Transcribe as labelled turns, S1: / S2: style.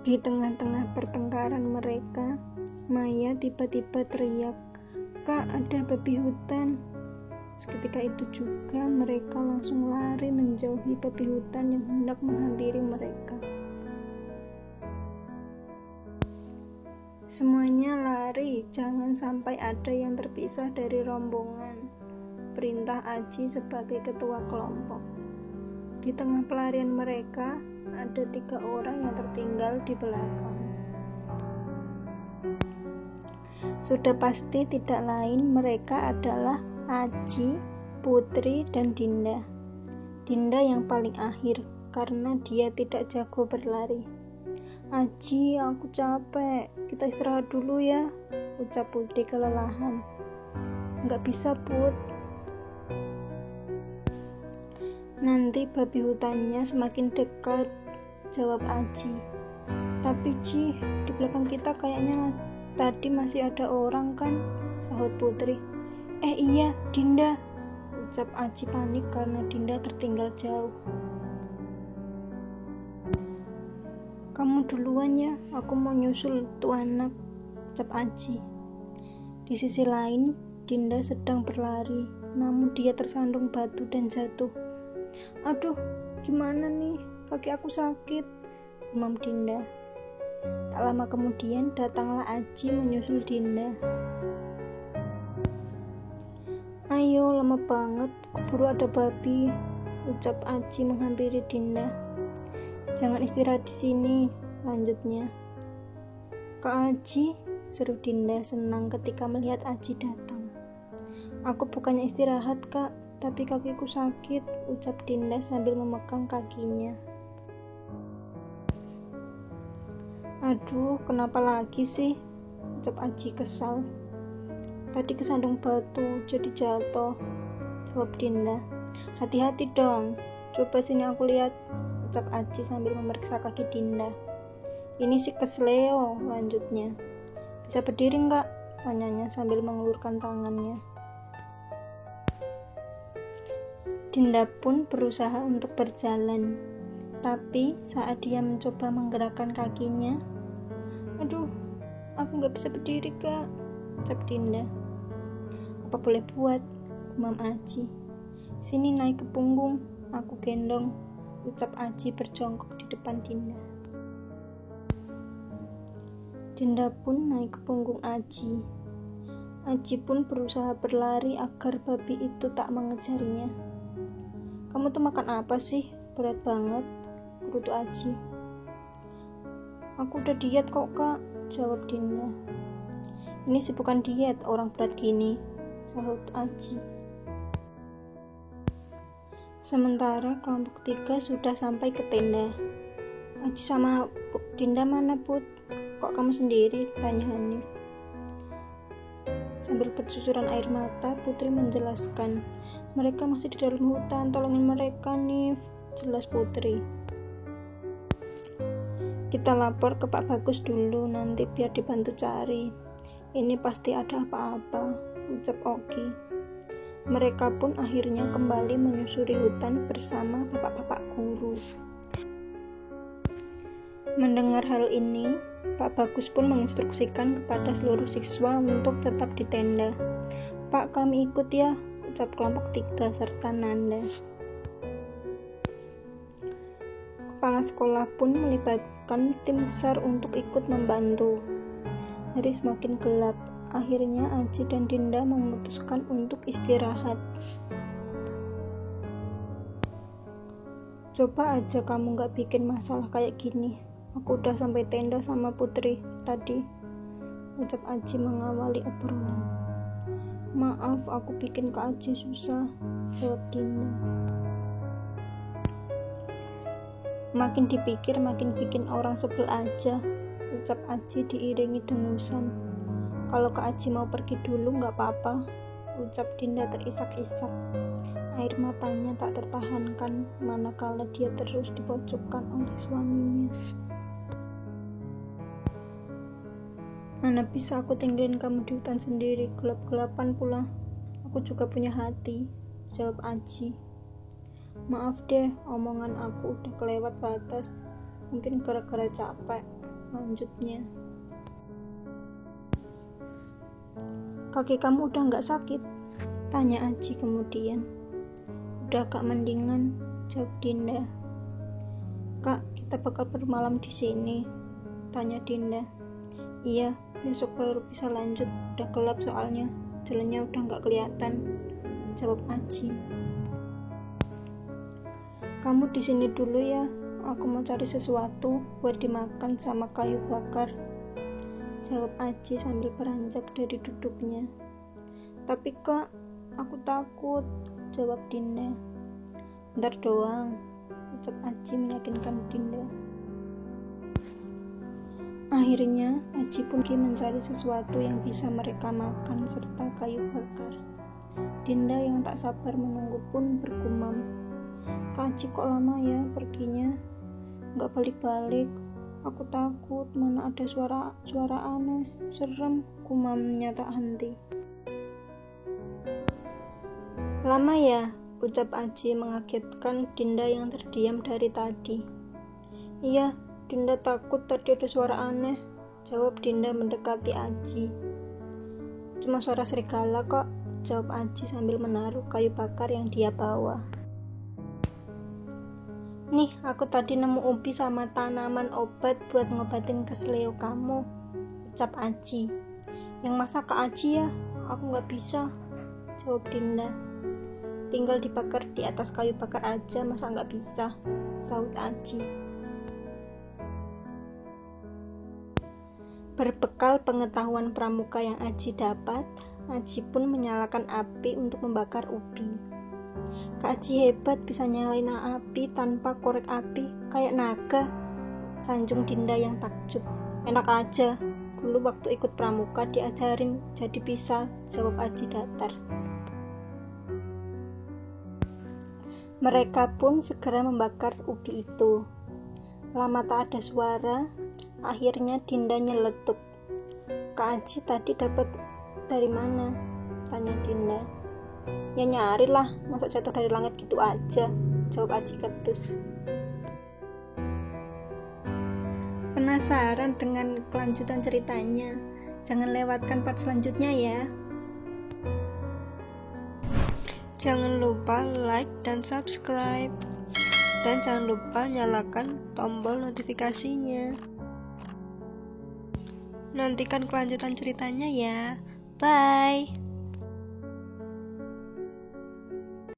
S1: Di tengah-tengah pertengkaran mereka, Maya tiba-tiba teriak, "Kak, ada babi hutan!" Seketika itu juga mereka langsung lari menjauhi babi hutan yang hendak menghampiri mereka. Semuanya lari, jangan sampai ada yang terpisah dari rombongan, perintah Aji sebagai ketua kelompok. Di tengah pelarian mereka, ada 3 orang yang tertinggal di belakang. Sudah pasti tidak lain mereka adalah Aji, Putri, dan Dinda. Dinda yang paling akhir karena dia tidak jago berlari. "Aji, aku capek, kita istirahat dulu ya," ucap Putri kelelahan. "Nggak bisa, Put. Nanti babi hutannya semakin dekat," jawab Aji. "Tapi Ji, di belakang kita kayaknya tadi masih ada orang kan?" sahut Putri. Iya, Dinda," ucap Aji panik karena Dinda tertinggal jauh. "Kamu duluan ya, aku mau nyusul tuh anak," ucap Aji. Di sisi lain, Dinda sedang berlari, namun dia tersandung batu dan jatuh. "Aduh, gimana nih? Kaki aku sakit," gumam Dinda. Tak lama kemudian datanglah Aji menyusul Dinda. "Ayo, lama banget, keburu ada babi," ucap Aji menghampiri Dinda. "Jangan istirahat di sini," lanjutnya. "Kak Aji," seru Dinda senang ketika melihat Aji datang. "Aku bukannya istirahat, Kak, tapi kakiku sakit," ucap Dinda sambil memegang kakinya. "Aduh, kenapa lagi sih?" ucap Aji kesal. "Tadi kesandung batu, jadi jatuh," jawab Dinda. "Hati-hati dong, coba sini aku lihat," ucap Aji sambil memeriksa kaki Dinda. "Ini sih kesleo," lanjutnya. "Bisa berdiri enggak?" tanyanya sambil mengulurkan tangannya. Dinda pun berusaha untuk berjalan, tapi saat dia mencoba menggerakkan kakinya, "Aduh, aku nggak bisa berdiri, Kak," ucap Dinda. "Apa boleh buat?" gumam Aji. "Sini naik ke punggung, aku gendong," ucap Aji berjongkok di depan Dinda. Dinda pun naik ke punggung Aji. Aji pun berusaha berlari agar babi itu tak mengejarnya. "Kamu tuh makan apa sih? Berat banget," gerutu Aji. "Aku udah diet kok, Kak," jawab Dinda. "Ini sih bukan diet orang berat gini," sahut Aji. Sementara kelompok 3 sudah sampai ke tenda. "Aji sama Dinda mana, Put? Kok kamu sendiri?" tanya Hanif. Sambil bercucuran air mata, Putri menjelaskan, "Mereka masih di dalam hutan, tolongin mereka, Nif," jelas Putri. "Kita lapor ke Pak Bagus dulu, nanti biar dibantu cari. Ini pasti ada apa-apa," ucap Oki. Mereka pun akhirnya kembali menyusuri hutan bersama bapak-bapak guru. Mendengar hal ini, Pak Bagus pun menginstruksikan kepada seluruh siswa untuk tetap di tenda. "Pak, kami ikut ya," ucap kelompok 3 serta Nanda. Kepala sekolah pun melibatkan tim SAR untuk ikut membantu. Hari semakin gelap, akhirnya Aji dan Dinda memutuskan untuk istirahat. "Coba aja kamu gak bikin masalah kayak gini. Aku udah sampai tenda sama Putri tadi," ucap Aji mengawali obrolan. "Maaf, aku bikin Kak Aji susah," jawab Dinda. "Makin dipikir makin bikin orang sebel aja," ucap Aji diiringi dengusan. "Kalau Kak Aji mau pergi dulu gak apa-apa," ucap Dinda terisak-isak. Air matanya tak tertahankan manakala dia terus dipojokkan oleh suaminya. "Mana bisa aku tinggalin kamu di hutan sendiri, gelap-gelapan pula. Aku juga punya hati," jawab Aji. "Maaf deh, omongan aku udah kelewat batas. Mungkin gara-gara capek," lanjutnya. Kaki kamu udah nggak sakit? Tanya Aji kemudian. Udah agak mendingan, jawab Dinda. Kak, kita bakal bermalam di sini? Tanya Dinda. Iya, besok baru bisa lanjut, udah gelap soalnya, jalannya udah nggak kelihatan, jawab Aji. Kamu di sini dulu ya, aku mau cari sesuatu buat dimakan sama kayu bakar, jawab Aji sambil beranjak dari duduknya. Tapi Kak, aku takut, jawab Dinda. Ntar doang, ucap Aji meyakinkan Dinda. Akhirnya Aji pun pergi mencari sesuatu yang bisa mereka makan serta kayu bakar. Dinda yang tak sabar menunggu pun bergumam, Kak Aji kok lama ya perginya, gak balik-balik, aku takut, mana ada suara aneh, serem, gumamnya tak henti. Lama ya, ucap Aji mengagetkan Dinda yang terdiam dari tadi. Iya, Dinda takut tadi ada suara aneh, jawab Dinda mendekati Aji. Cuma suara serigala kok, jawab Aji sambil menaruh kayu bakar yang dia bawa. Nih, aku tadi nemu ubi sama tanaman obat buat ngobatin keseleo kamu, ucap Aji. Yang masak Kak Aji ya, aku gak bisa, jawab Dinda. Tinggal dibakar di atas kayu bakar aja, masa gak bisa, sahut Aji. Berbekal pengetahuan pramuka yang Aji dapat, Aji pun menyalakan api untuk membakar ubi. Kak Aji hebat bisa nyalain api tanpa korek api, kayak naga, sanjung Dinda yang takjub. Enak aja, dulu waktu ikut pramuka diajarin jadi bisa, jawab Aji datar. Mereka pun segera membakar ubi itu. Lama tak ada suara, akhirnya Dinda nyeletuk. Kak Aji tadi dapat dari mana? Tanya Dinda. Ya nyari lah, masa jatuh dari langit gitu aja, jawab Aji ketus. Penasaran dengan kelanjutan ceritanya? Jangan lewatkan part selanjutnya ya. Jangan lupa like dan subscribe. Dan jangan lupa nyalakan tombol notifikasinya. Nantikan kelanjutan ceritanya ya. Bye.